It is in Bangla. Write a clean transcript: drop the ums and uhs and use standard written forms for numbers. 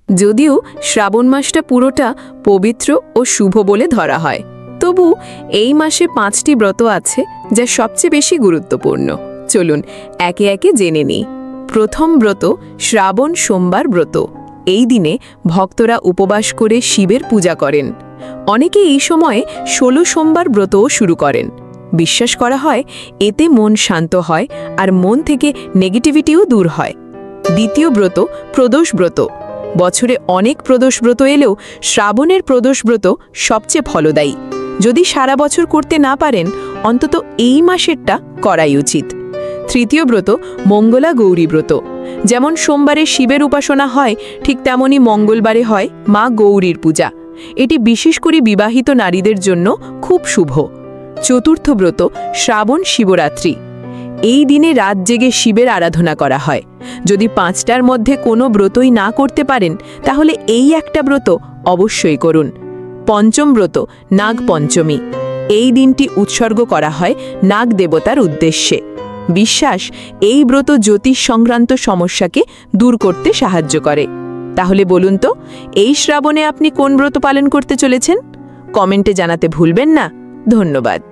যদিও শ্রাবণ মাসটা পুরোটা পবিত্র ও শুভ বলে ধরা হয়, তবু এই মাসে 5টি ব্রত আছে যা সবচেয়ে বেশি গুরুত্বপূর্ণ। চলুন একে একে জেনে নিই। প্রথম ব্রত শ্রাবণ সোমবার ব্রত। এই দিনে ভক্তরা উপবাস করে শিবের পূজা করেন। অনেকে এই সময়ে 16 সোমবার ব্রতও শুরু করেন। বিশ্বাস করা হয় এতে মন শান্ত হয় আর মন থেকে নেগেটিভিটিও দূর হয়। দ্বিতীয় ব্রত প্রদোষ ব্রত। বছরে অনেক প্রদোষ ব্রত এলেও শ্রাবণের প্রদোষ ব্রত সবচেয়ে ফলদায়ী। যদি সারা বছর করতে না পারেন, অন্তত এই মাসেরটা করাই উচিত। তৃতীয় ব্রত মঙ্গলা গৌরী ব্রত। যেমন সোমবারে শিবের উপাসনা হয়, ঠিক তেমনি মঙ্গলবারে হয় মা গৌরীর পূজা। এটি বিশেষ করে বিবাহিত নারীদের জন্য খুব শুভ। চতুর্থ ব্রত শ্রাবণ শিবরাত্রি। এই দিনে রাত জেগে শিবের আরাধনা করা হয়। যদি 5টার মধ্যে কোনো ব্রতই না করতে পারেন, তাহলে এই একটা ব্রত অবশ্যই করুন। পঞ্চম ব্রত নাগ পঞ্চমী। এই দিনটি উৎসর্গ করা হয় নাগ দেবতার উদ্দেশ্যে। বিশ্বাস এই ব্রত জ্যোতিষ সংক্রান্ত সমস্যাকে দূর করতে সাহায্য করে। তাহলে বলুন তো, এই শ্রাবণে আপনি কোন ব্রত পালন করতে চলেছেন? কমেন্টে জানাতে ভুলবেন না। ধন্যবাদ।